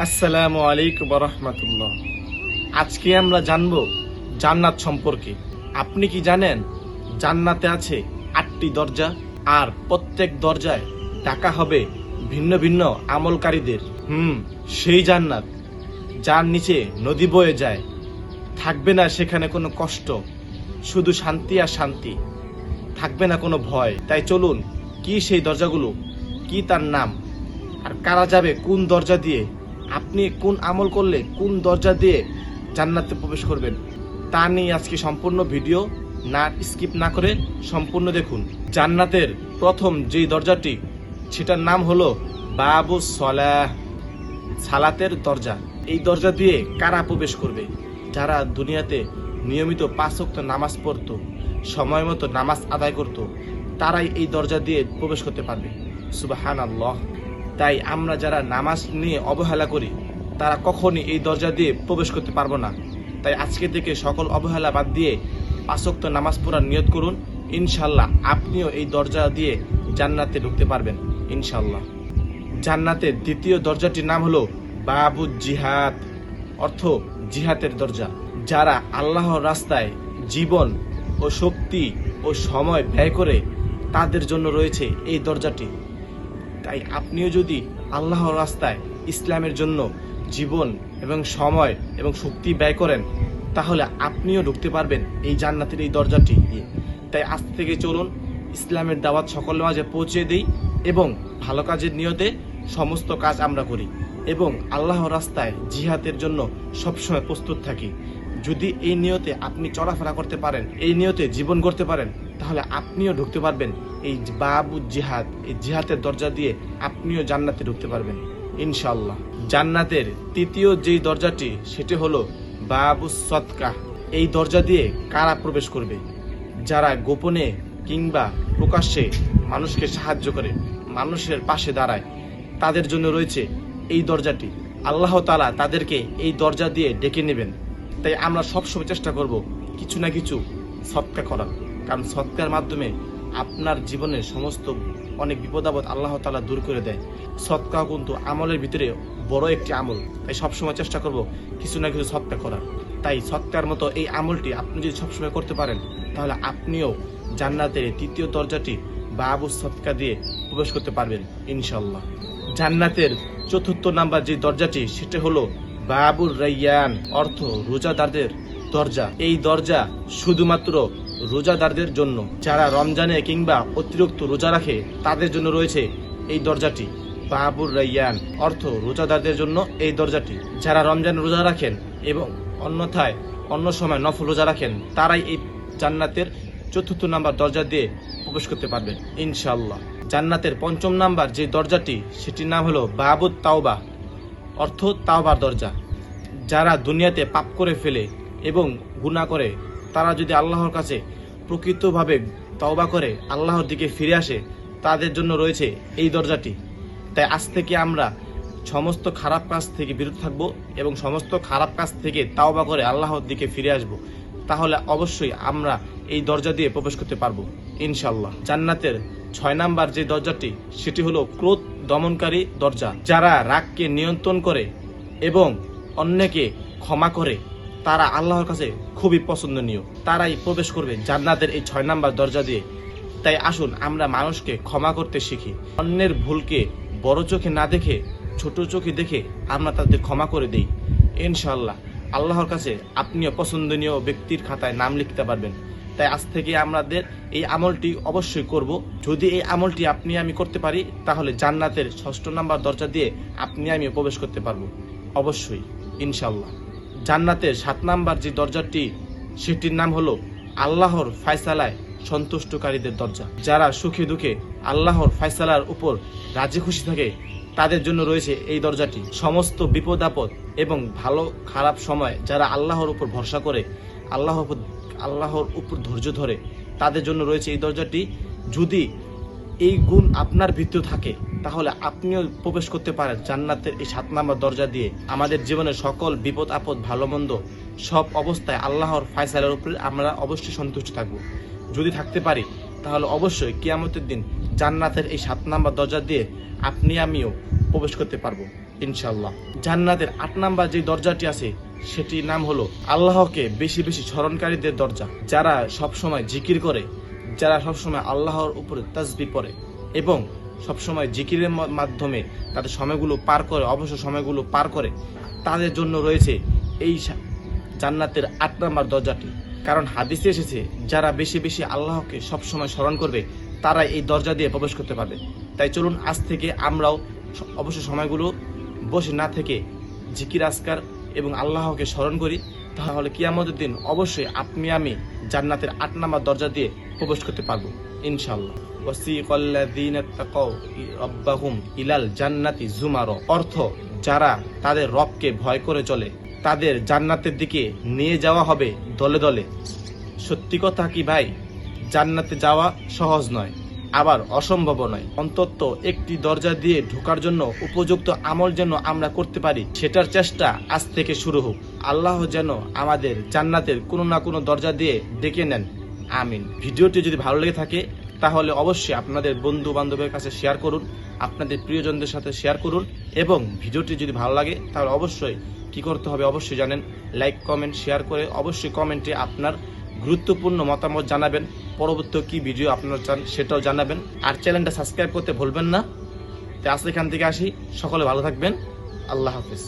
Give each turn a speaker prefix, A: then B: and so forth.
A: আসসালামু আলাইকুম ওয়া রাহমাতুল্লাহ। আজকে আমরা জানব জান্নাত সম্পর্কে। আপনি কি জানেন জান্নাতে আছে 8টি দরজা, আর প্রত্যেক দরজায় ডাকা হবে ভিন্ন ভিন্ন আমলকারীদের। সেই জান্নাত যার নিচে নদী বয়ে যায়। থাকবে না সেখানে কোনো কষ্ট, শুধু শান্তি আর শান্তি। থাকবে না কোনো ভয়। তাই চলুন, কি সেই দরজাগুলো, কি তার নাম, আর কারা যাবে কোন দরজা দিয়ে, আপনি কোন আমল করলে কোন দরজা দিয়ে জান্নাতে প্রবেশ করবেন, তা নিয়ে আজকে সম্পূর্ণ ভিডিও না স্কিপ না করে সম্পূর্ণ দেখুন। জান্নাতের প্রথম যেই দরজাটি, সেটার নাম হলো বাবুস সালাহ, সালাতের দরজা। এই দরজা দিয়ে কারা প্রবেশ করবে? যারা দুনিয়াতে নিয়মিত 5 ওয়াক্ত নামাজ পড়তো, সময় মতো নামাজ আদায় করত, তারাই এই দরজা দিয়ে প্রবেশ করতে পারবে। সুবহানাল্লাহ। তাই আমরা যারা নামাজ নিয়ে অবহেলা করি, তারা কখনই এই দরজা দিয়ে প্রবেশ করতে পারবো না। তাই আজকে থেকে সকল অবহেলা বাদ দিয়ে 5 ওয়াক্ত নামাজ পড়ার নিয়ত করুন। ইনশাল্লাহ আপনিও এই দরজা দিয়ে জান্নাতে ঢুকতে পারবেন ইনশাল্লাহ। জান্নাতের দ্বিতীয় দরজাটির নাম হলো বাবু জিহাদ, অর্থ জিহাদের দরজা। যারা আল্লাহর রাস্তায় জীবন ও শক্তি ও সময় ব্যয় করে, তাদের জন্য রয়েছে এই দরজাটি। তাই আপনিও যদি আল্লাহর রাস্তায় ইসলামের জন্য জীবন এবং সময় এবং শক্তি ব্যয় করেন, তাহলে আপনিও ঢুকতে পারবেন এই জান্নাতের এই দরজাটি দিয়ে। তাই আজ থেকে চলুন ইসলামের দাওয়াত সকলের মাঝে পৌঁছে দিই এবং ভালো কাজের নিয়তে সমস্ত কাজ আমরা করি এবং আল্লাহর রাস্তায় জিহাদের জন্য সবসময় প্রস্তুত থাকি। যদি এই নিয়তে আপনি চলাফেরা করতে পারেন, এই নিয়তে জীবন গড়তে পারেন, তাহলে আপনিও ঢুকতে পারবেন এই বাবু জিহাদ, এই জিহাদের দরজা দিয়ে আপনিও জান্নাতে ঢুকতে পারবেন ইনশাআল্লাহ। জান্নাতের তৃতীয় যেই দরজাটি, সেটি হলো বাবু সদকা। এই দরজা দিয়ে কারা প্রবেশ করবে? যারা গোপনে কিংবা প্রকাশ্যে মানুষকে সাহায্য করে, মানুষের পাশে দাঁড়ায়, তাদের জন্য রয়েছে এই দরজাটি। আল্লাহ তাআলা তাদেরকে এই দরজা দিয়ে ডেকে নেবেন। তাই আমরা সবসময় চেষ্টা করব কিছু না কিছু সদকা করার, কারণ সদকার মাধ্যমে আপনার জীবনের সমস্ত অনেক বিপদ আপদ আল্লাহ তাআলা দূর করে দেয়। সদকা কিন্তু আমলের ভিতরে বড় একটি আমল। তাই সবসময় চেষ্টা করব কিছু না কিছু সদকা করার। তাই সদকার মতো এই আমলটি আপনি যদি সবসময় করতে পারেন, তাহলে আপনিও জান্নাতের তৃতীয় দরজাটি বাবু সদকা দিয়ে প্রবেশ করতে পারবেন ইনশাআল্লাহ। জান্নাতের চতুর্থ নাম্বার যে দরজাটি, সেটা হলো বাবুর রাইয়ান, অর্থ রোজাদারদের দরজা। এই দরজা শুধুমাত্র রোজাদারদের জন্য। যারা রমজানে কিংবা অতিরিক্ত রোজা রাখে, তাদের জন্য রয়েছে এই দরজাটি বাবুর রাইয়ান, অর্থ রোজাদারদের জন্য এই দরজাটি। যারা রমজানে রোজা রাখেন এবং অন্যথায় অন্য সময় নফল রোজা রাখেন, তারাই এই জান্নাতের চতুর্থ নাম্বার দরজা দিয়ে প্রবেশ করতে পারবেন ইনশাআল্লাহ। জান্নাতের পঞ্চম নাম্বার যে দরজাটি, সেটির নাম হলো বাবুত তাওবা, অর্থ তাওবার দরজা। যারা দুনিয়াতে পাপ করে ফেলে এবং গুনাহ করে, তারা যদি আল্লাহর কাছে প্রকৃতভাবে তওবা করে আল্লাহর দিকে ফিরে আসে, তাদের জন্য রয়েছে এই দরজাটি। তাই আজ থেকে আমরা সমস্ত খারাপ কাজ থেকে বিরত থাকব এবং সমস্ত খারাপ কাজ থেকে তওবা করে আল্লাহর দিকে ফিরে আসব। তাহলে অবশ্যই আমরা এই দরজা দিয়ে প্রবেশ করতে পারবো ইনশাআল্লাহ। জান্নাতের 6 নাম্বার যে দরজাটি, সেটি হলো ক্রোধ দমনকারী দরজা। যারা রাগকে নিয়ন্ত্রণ করে এবং অন্যকে ক্ষমা করে, তারা আল্লাহর কাছে খুবই পছন্দনীয়। তারাই প্রবেশ করবে জান্নাতের এই 6 নাম্বার দরজা দিয়ে। তাই আসুন আমরা মানুষকে ক্ষমা করতে শিখি। অন্যের ভুলকে বড় চোখে না দেখে ছোট চোখে দেখে আমরা তাদের ক্ষমা করে দেই। ইনশাআল্লাহ আল্লাহর কাছে আপনিও পছন্দনীয় ব্যক্তির খাতায় নাম লিখতে পারবেন। তাই আজ থেকে আমাদের এই আমলটি অবশ্যই করব। যদি এই আমলটি আপনি আমি করতে পারি, তাহলে জান্নাতের 6 নাম্বার দরজা দিয়ে আপনি আমি প্রবেশ করতে পারবো অবশ্যই ইনশাআল্লাহ। জান্নাতের 7 নাম্বার যে দরজাটি, সেটির নাম হলো আল্লাহর ফয়সালায় সন্তুষ্টকারীদের দরজা। যারা সুখে দুঃখে আল্লাহর ফয়সালার উপর রাজি খুশি থাকে, তাদের জন্য রয়েছে এই দরজাটি। সমস্ত বিপদ আপদ এবং ভালো খারাপ সময় যারা আল্লাহর উপর ভরসা করে, আল্লাহর উপর ধৈর্য ধরে, তাদের জন্য রয়েছে এই দরজাটি। যদি এই গুণ আপনার ভিতরে থাকে, তাহলে আপনিও প্রবেশ করতে পারেন জান্নাতের এই 7 নাম্বার দরজা দিয়ে। আমাদের জীবনের সকল বিপদ আপদ ভালো মন্দ সব অবস্থায় আল্লাহর ফয়সালার উপরে আমরা অবশ্যই সন্তুষ্ট থাকব। যদি থাকতে পারি, তাহলে অবশ্যই কিয়ামতের দিন জান্নাতের এই 7 নাম্বার দরজা দিয়ে আপনি আমিও প্রবেশ করতে পারবো। ইনশাআল্লাহ। জান্নাতের 8 নাম্বার যে দরজাটি আছে সেটির নাম হলো আল্লাহকে বেশি বেশি স্মরণকারীদের দরজা। যারা সবসময় জিকির করে, যারা সবসময় আল্লাহর উপরে তাসবিহ পড়ে এবং সবসময় জিকিরের মাধ্যমে তাদের সময়গুলো পার করে, অবসর সময়গুলো পার করে, তাদের জন্য রয়েছে এই জান্নাতের 8 নাম্বার দরজাটি। কারণ হাদিসে এসেছে যারা বেশি বেশি আল্লাহকে সবসময় স্মরণ করবে তারা এই দরজা দিয়ে প্রবেশ করতে পারবে। তাই চলুন আজ থেকে আমরাও অবসর সময়গুলো বসে না থেকে জিকির আজকার এবং আল্লাহকে স্মরণ করি, তাহলে কিয়ামতের দিন অবশ্যই আপনি আমি জান্নাতের 8 নাম্বার দরজা দিয়ে প্রবেশ করতে পারবো ইনশাআল্লাহ। ওয়াসিকাল্লাযীনা তাকাউ রাব্বাহুম ইলাল জান্নাতি যুমারা, অর্থ যারা তাদের রবকে ভয় করে চলে তাদের জান্নাতের দিকে নিয়ে যাওয়া হবে দলে দলে। সত্যি কথা কি ভাই, জান্নাতে যাওয়া সহজ নয়, আবার অসম্ভব নয়। অন্তত একটি দরজা দিয়ে ঢোকার জন্য উপযুক্ত আমল যেন আমরা করতে পারি, সেটার চেষ্টা আজ থেকে শুরু হোক। আল্লাহ যেন আমাদের জান্নাতের কোনো না কোনো দরজা দিয়ে ডেকে নেন, আমিন। ভিডিওটি যদি ভালো লেগে থাকে তাহলে অবশ্যই আপনাদের বন্ধু বান্ধবের কাছে শেয়ার করুন, আপনাদের প্রিয়জনদের সাথে শেয়ার করুন। এবং ভিডিওটি যদি ভালো লাগে তাহলে অবশ্যই কি করতে হবে অবশ্যই জানেন, লাইক কমেন্ট শেয়ার করে অবশ্যই কমেন্টে আপনার গুরুত্বপূর্ণ মতামত জানাবেন। পরবর্তী কি ভিডিও আপনারা চান সেটাও জানাবেন। আর চ্যানেলটা সাবস্ক্রাইব করতে ভুলবেন না। তো আজ এখান থেকে আসি, সকলে ভালো থাকবেন, আল্লাহ হাফেজ।